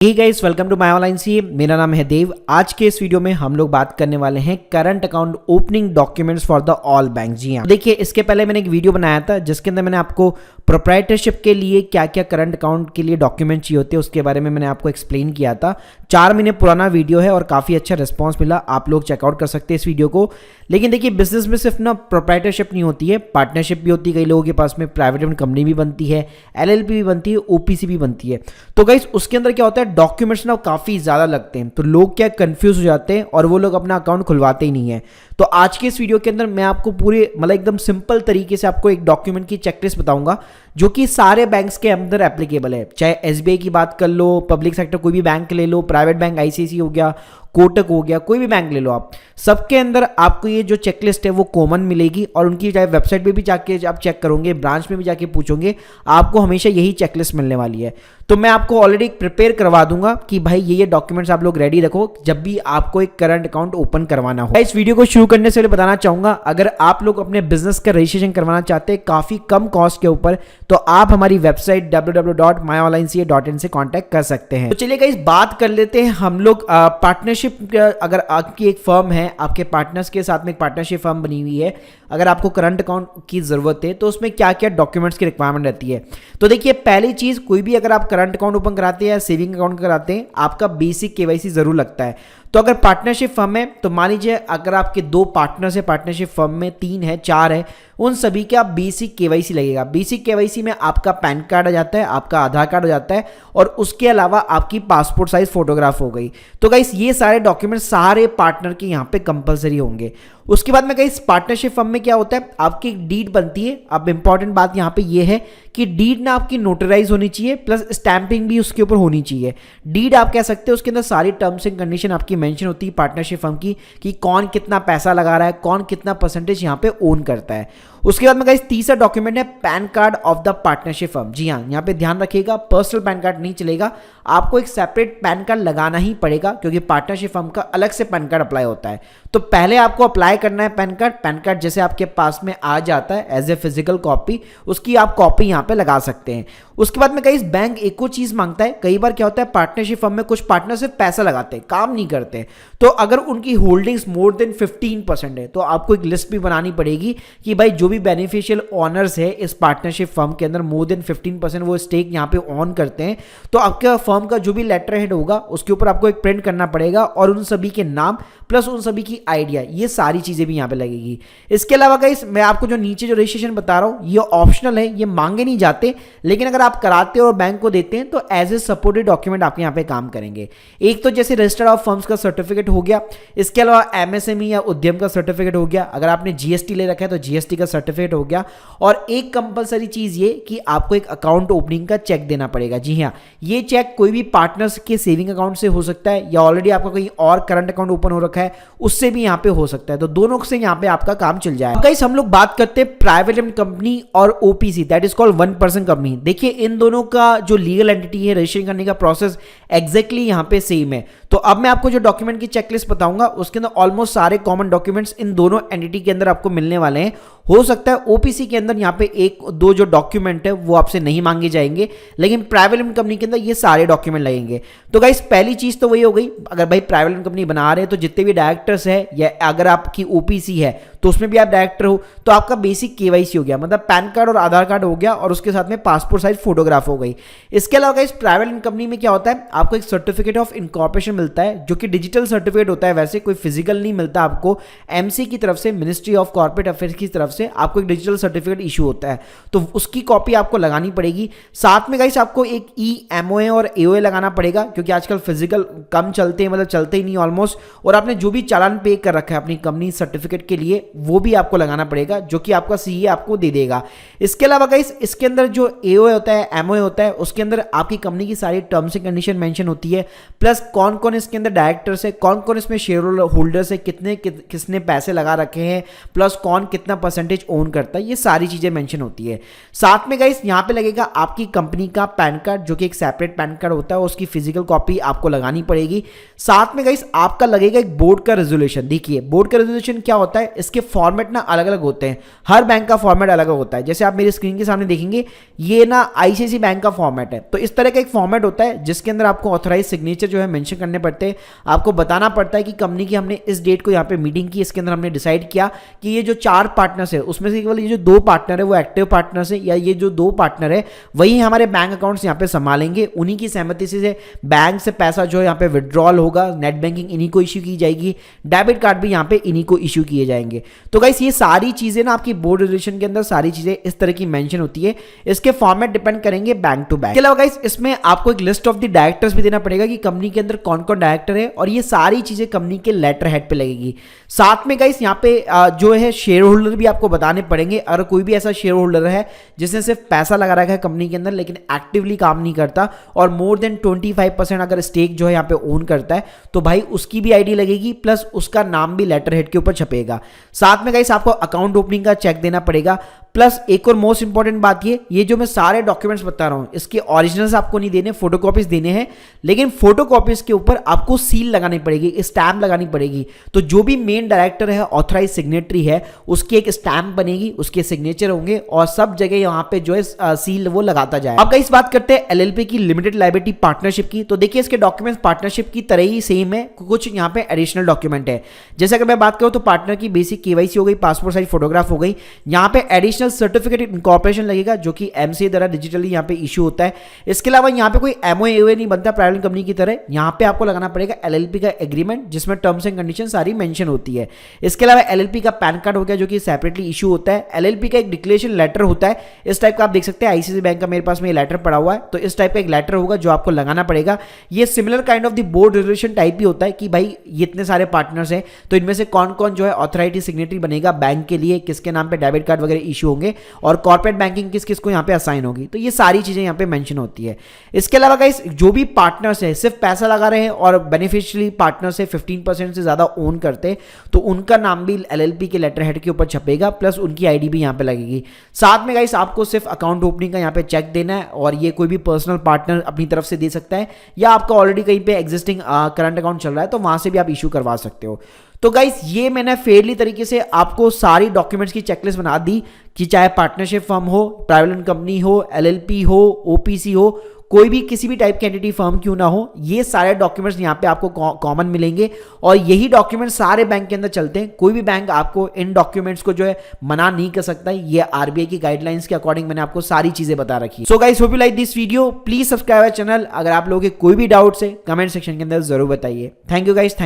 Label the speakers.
Speaker 1: Hey guys, welcome to my online CA. मेरा नाम है देव। आज के इस वीडियो में हम लोग बात करने वाले हैं current account opening documents for the all bank. जी हाँ, देखिए इसके पहले मैंने एक वीडियो बनाया था जिसके अंदर मैंने आपको प्रोप्राइटरशिप के लिए क्या क्या करंट अकाउंट के लिए डॉक्यूमेंट चाहिए होते हैं उसके बारे में मैंने आपको एक्सप्लेन किया था। 4 महीने पुराना वीडियो है और काफ़ी अच्छा रिस्पॉन्स मिला। आप लोग चेकआउट कर सकते हैं इस वीडियो को। लेकिन देखिए, बिजनेस में सिर्फ ना प्रोप्राइटरशिप नहीं होती है, पार्टनरशिप भी होती है। कई लोगों के पास में प्राइवेट लिमिटेड कंपनी भी बनती है, एलएलपी भी बनती है, ओपीसी भी बनती है। तो गाइस उसके अंदर क्या होता है, डॉक्यूमेंट्स ना काफ़ी ज़्यादा लगते हैं, तो लोग क्या कंफ्यूज हो जाते हैं और वो लोग अपना अकाउंट खुलवाते ही नहीं है। तो आज के इस वीडियो के अंदर मैं आपको पूरे एकदम सिंपल तरीके से आपको एक डॉक्यूमेंट की चेकलिस्ट बताऊंगा जो कि सारे बैंक्स के अंदर एप्लीकेबल है। चाहे एसबीआई की बात कर लो, पब्लिक सेक्टर कोई भी बैंक ले लो, प्राइवेट बैंक आईसीआईसी हो गया, कोटक हो गया, कोई भी बैंक ले लो, आप सबके अंदर आपको ये जो चेकलिस्ट है वो कॉमन मिलेगी। और उनकी चाहे वेबसाइट पे भी जाके आप चेक करोगे, ब्रांच में भी जाके पूछोगे, आपको हमेशा यही चेकलिस्ट मिलने वाली है। तो मैं आपको ऑलरेडी प्रिपेयर करवा दूंगा कि भाई ये डॉक्यूमेंट्स आप लोग रेडी रखो जब भी आपको एक करंट अकाउंट ओपन करवाना हो। इस वीडियो को शुरू करने से पहले बताना चाहूंगा, अगर आप लोग अपने बिजनेस का रजिस्ट्रेशन करवाना चाहते हैं काफी कम कॉस्ट के ऊपर, तो आप हमारी वेबसाइट www.myonlinec.in से कांटेक्ट कर सकते हैं। तो चलिए गाइस, बात कर लेते हैं हम लोग पार्टनरशिप। अगर आपकी एक फर्म है, आपके पार्टनर्स के साथ में एक पार्टनरशिप फर्म बनी हुई है, अगर आपको करंट अकाउंट की जरूरत है तो उसमें क्या क्या डॉक्यूमेंट्स की रिक्वायरमेंट रहती है। तो देखिए, पहली चीज, कोई भी अगर आप करंट अकाउंट ओपन कराते हैं या सेविंग अकाउंट कराते हैं, आपका बेसिक केवाईसी जरूर लगता है। तो अगर पार्टनरशिप फर्म है तो मान लीजिए अगर आपके 2 पार्टनर्स है पार्टनरशिप फर्म में, 3 है, 4 है, उन सभी का बेसिक केवाईसी लगेगा। बेसिक केवाईसी में आपका पैन कार्ड आ जाता है, आपका आधार कार्ड हो जाता है और उसके अलावा आपकी पासपोर्ट साइज फोटोग्राफ हो गई। तो गाइस ये सारे डॉक्यूमेंट सारे पार्टनर के यहाँ पे कंपलसरी होंगे। उसके बाद में गाइस पार्टनरशिप फर्म में क्या होता है, आपकी एक डीड बनती है। अब इंपॉर्टेंट बात यहाँ पे ये है कि डीड ना आपकी नोटराइज होनी चाहिए, प्लस स्टैंपिंग भी उसके ऊपर होनी चाहिए। डीड आप कह सकते हो उसके अंदर सारी टर्म्स एंड कंडीशन आपकी मेंशन होती है पार्टनरशिप फर्म की, कि कौन कितना पैसा लगा रहा है, कौन कितना परसेंटेज यहाँ पे ओन करता है। उसके बाद में गाइस तीसरा डॉक्यूमेंट है PAN card of the partnership firm. जी हाँ, यहाँ पे ध्यान रखिएगा, पर्सनल पैन कार्ड नहीं चलेगा, आपको एक सेपरेट पैन कार्ड लगाना ही पड़ेगा क्योंकि पार्टनरशिप फर्म का अलग से पैन कार्ड अप्लाई होता है। तो पहले आपको अप्लाई करना है पैन कार्ड। पैन कार्ड जैसे आपके पास में आ जाता है एज ए फिजिकल कॉपी, उसकी आप कॉपी यहाँ पे लगा सकते हैं। उसके बाद में गाइस बैंक एक और चीज मांगता है। कई बार क्या होता है, पार्टनरशिप फर्म में कुछ पार्टनर सिर्फ पैसा लगाते हैं, काम नहीं करते। तो अगर उनकी होल्डिंग्स मोर देन 15% है तो आपको एक लिस्ट भी बनानी पड़ेगी कि भाई जो भी बेनिफिशियल ऑनर्स है इस पार्टनरशिप फर्म के अंदर मोर देन 15% वो स्टेक यहाँ पे ऑन करते हैं, तो आपका फर्म का जो भी लेटर हेड होगा उसके ऊपर आपको एक प्रिंट करना पड़ेगा और उन सभी के नाम प्लस उन सभी की आइडिया, ये सारी चीजें भी यहाँ पे लगेगी। इसके अलावा गाइस मैं आपको जो नीचे जो रजिस्ट्रेशन बता रहा हूँ ये ऑप्शनल है, ये मांगे नहीं जाते, लेकिन अगर आप कराते हो और बैंक को देते हैं तो एज ए सपोर्टेड डॉक्यूमेंट आपके यहाँ पे काम करेंगे। एक तो जैसे रजिस्टर्ड ऑफ फर्म्स का सर्टिफिकेट हो गया, इसके अलावा एमएसएमई या उद्यम का सर्टिफिकेट हो गया, अगर आपने जीएसटी ले रखा है तो जीएसटी का सर्टिफिकेट हो गया, और एक कंपलसरी चीज ये कि आपको एक अकाउंट ओपनिंग का चेक देना पड़ेगा। जी हाँ, ये चेक कोई भी पार्टनर्स के सेविंग अकाउंट से हो सकता है या ऑलरेडी आपका कहीं और करंट अकाउंट ओपन हो रखा है उससे भी यहाँ पे हो सकता है, तो दोनों से यहाँ पे आपका काम चल जाएगा। गाइस हम लोग बात करते हैं प्राइवेट लिमिटेड कंपनी और OPC, that is called 1% company. देखिए इन दोनों का जो लीगल एंटिटी है, रजिस्ट्रेशन करने का प्रोसेस एग्जैक्टली यहाँ पे सेम है। तो अब मैं आपको जो डॉक्यूमेंट की चेकलिस्ट बताऊंगा उसके अंदर ऑलमोस्ट सारे कॉमन डॉक्यूमेंट्स इन दोनों एंटिटी के अंदर आपको मिलने वाले हैं। हो सकता है ओपीसी के अंदर यहाँ पे 1-2 जो डॉक्यूमेंट है वो आपसे नहीं मांगे जाएंगे, लेकिन प्राइवेट लिमिटेड कंपनी के अंदर ये सारे डॉक्यूमेंट लगेंगे। तो गाइस पहली चीज तो वही हो गई, अगर भाई प्राइवेट लिमिटेड कंपनी बना रहे हैं तो जितने भी डायरेक्टर्स है या अगर आपकी ओपीसी है तो उसमें भी आप डायरेक्टर हो तो आपका बेसिक केवाईसी हो गया, मतलब पैन कार्ड और आधार कार्ड हो गया और उसके साथ में पासपोर्ट साइज फोटोग्राफ हो गई। इसके अलावा इस प्राइवेट लिमिटेड कंपनी में क्या होता है, आपको एक सर्टिफिकेट ऑफ इनकॉर्पोरेशन मिलता है जो कि डिजिटल सर्टिफिकेट होता है, वैसे कोई फिजिकल नहीं मिलता आपको। एमसी की तरफ से, मिनिस्ट्री ऑफ कॉर्पोरेट अफेयर्स की तरफ से आपको एक डिजिटल सर्टिफिकेट इशू होता है, तो उसकी कॉपी आपको लगानी पड़ेगी। साथ में गाइस आपको एक एमओए और एओए लगाना पड़ेगा क्योंकि आजकल फिजिकल कम चलते हैं, मतलब चलते ही नहीं ऑलमोस्ट, और आपने जो भी चालान पे कर रखा है अपनी कंपनी सर्टिफिकेट के लिए वो भी आपको लगाना पड़ेगा जो कि आपका सीए आपको दे देगा। इसके अलावा गाइस इसके अंदर जो एओए होता है, एमओए होता है, उसके अंदर आपकी कंपनी की सारी टर्म्स एंड कंडीशन मेंशन होती है, प्लस कौन कौन इसके अंदर डायरेक्टर्स है, कौन कौन इसमें शेयर होल्डर्स है, किसने पैसे लगा रखे हैं, प्लस कौन कितना परसेंटेज ओन करता है, ये सारी चीजें मेंशन होती है। साथ में गाइस यहाँ पे लगेगा आपकी कंपनी का पैन कार्ड, जो कि एक सेपरेट पैन कार्ड होता है, उसकी फिजिकल कॉपी आपको लगानी पड़ेगी। साथ में गाइस आपका लगेगा एक बोर्ड का रेजोल्यूशन। देखिए बोर्ड का रेजोल्यूशन क्या होता है, इसके फॉर्मेट ना अलग अलग होते हैं, हर बैंक का फॉर्मेट अलग अलग होता है। जैसे आप मेरी स्क्रीन के सामने देखेंगे, ये ना आईसीआईसी बैंक का फॉर्मेट है, तो इस तरह का एक फॉर्मेट होता है जिसके अंदर आपको ऑथराइज सिग्नेचर जो है मेंशन करने पड़ते हैं। आपको बताना पड़ता है कि कंपनी की हमने इस डेट को यहाँ पे मीटिंग की, इसके अंदर हमने डिसाइड किया कि ये जो 4 पार्टनर्स है उसमें से केवल ये जो 2 पार्टनर है वो एक्टिव पार्टनर्स है, या ये जो 2 पार्टनर है वही हमारे बैंक अकाउंट्स यहाँ पे संभालेंगे। उन्हीं की सहमति से बैंक से पैसा जो है यहाँ पे विड्रॉल होगा, नेट बैंकिंग इन्हीं को इश्यू की जाएगी, डेबिट कार्ड भी यहाँ पे इन्हीं को इश्यू किए जाएंगे। तो गाइस ये सारी चीजें ना आपकी बोर्ड रेजोल्यूशन के अंदर सारी चीजें इस तरह की मेंशन होती है। इसके फॉर्मेट डिपेंड करेंगे बैंक टू बैंक। इसके अलावा गाइस इसमें आपको एक लिस्ट ऑफ द डायरेक्टर्स भी देना पड़ेगा कि कंपनी के अंदर कौन कौन डायरेक्टर है, और ये सारी चीजें कंपनी के लेटर हेड पे लगेगी। साथ में गाइस यहाँ पे जो है शेयर होल्डर भी आपको बताने पड़ेंगे। अगर कोई भी ऐसा शेयर होल्डर है जिसने सिर्फ पैसा लगा रखा है कंपनी के अंदर लेकिन एक्टिवली काम नहीं करता, और मोर देन 25% अगर स्टेक जो है यहाँ पे ओन करता है, तो भाई उसकी भी आईडी लगेगी, प्लस उसका नाम भी लेटर हेड के ऊपर छपेगा। साथ में गाइस आपको अकाउंट ओपनिंग का चेक देना पड़ेगा। प्लस एक और मोस्ट इंपॉर्टेंट बात ये जो मैं सारे डॉक्यूमेंट्स बता रहा हूं इसके ओरिजिनल्स आपको नहीं देने, फोटोकॉपीज देने हैं, लेकिन फोटोकॉपीज के ऊपर आपको सील लगानी पड़ेगी, स्टैंप लगानी पड़ेगी। तो जो भी मेन डायरेक्टर है, ऑथराइज सिग्नेटरी है, उसकी एक स्टैंप बनेगी, उसके सिग्नेचर होंगे, और सब जगह यहाँ पे जो है सील वो लगाता जाए। अब गाइस बात करते हैं एलएलपी की, लिमिटेड लायबिलिटी पार्टनरशिप की। तो देखिए इसके डॉक्यूमेंट्स पार्टनरशिप की तरह ही सेम है, कुछ यहाँ पे एडिशनल डॉक्यूमेंट है। जैसे अगर मैं बात करूं तो पार्टनर की बेसिक केवाईसी हो गई, पासपोर्ट साइज फोटोग्राफ हो गई, यहाँ पे एडिशनल सर्टिफिकेट इनकॉर्पोरेशन लगेगा जो कि एमसीए द्वारा डिजिटली यहाँ पे इशू होता है। इसके अलावा यहाँ पे कोई एमओए नहीं बनता प्राइवेट कंपनी की तरह, यहाँ पे आपको लगाना पड़ेगा एलएलपी का एग्रीमेंट जिसमें टर्म्स एंड कंडीशन सारी मेंशन होती है। इसके अलावा एलएलपी का पैन कार्ड हो गया जो कि सेपरेटली इशू होता है। एलएलपी का एक डिक्लेरेशन लेटर होता है, इस टाइप का आप देख सकते हैं, आईसीआईसी बैंक का मेरे पास में ये लेटर पड़ा हुआ है, तो इस टाइप का एक लेटर होगा जो आपको लगाना पड़ेगा। ये similar kind of the board resolution type ही होता है कि भाई ये इतने सारे पार्टनर्स हैं, तो इनमें से कौन कौन जो है ऑथराइटी सिग्नेटरी बनेगा बैंक के लिए, किसके नाम पे डेबिट कार्ड वगैरह इशू होंगे, और कॉर्पोरेट बैंकिंग किस किस को यहाँ पे असाइन होगी। तो ये सारी चीजें यहाँ पे मेंशन होती है। इसके अलावा गाइस जो भी पार्टनर्स है सिर्फ पैसा लगा रहे हैं और बेनिफिशियरी पार्टनर्स है 15% से ज्यादा ओन करते हैं, तो उनका नाम भी एलएलपी के लेटर हेड के ऊपर छपेगा, प्लस उनकी आईडी भी यहाँ पे लगेगी। साथ में गाइस आपको सिर्फ अकाउंट ओपनिंग का यहाँ पे चेक देना है, और ये कोई भी पर्सनल पार्टनर अपनी तरफ से दे सकता है, या आपका ऑलरेडी कहीं पे एग्जिस्टिंग करंट अकाउंट चल रहा है तो वहां से भी आप इशू करवा सकते हो। तो गाइस ये मैंने फेयरली तरीके से आपको सारी डॉक्यूमेंट्स की चेकलिस्ट बना दी कि चाहे पार्टनरशिप फर्म हो, प्राइवेट कंपनी हो, एलएलपी हो, ओपीसी हो, कोई भी किसी भी टाइप की एंटिटी फर्म क्यों ना हो, ये सारे डॉक्यूमेंट्स यहाँ पे आपको कॉमन मिलेंगे, और यही डॉक्यूमेंट्स सारे बैंक के अंदर चलते हैं। कोई भी बैंक आपको इन डॉक्यूमेंट्स को जो है मना नहीं कर सकता। ये आरबीआई की गाइडलाइंस के अकॉर्डिंग मैंने आपको सारी चीजें बता रखी। So guys hope you like this video, please subscribe our channel. अगर आप लोगों के कोई भी डाउट्स है कमेंट सेक्शन के अंदर जरूर बताइए। Thank you guys.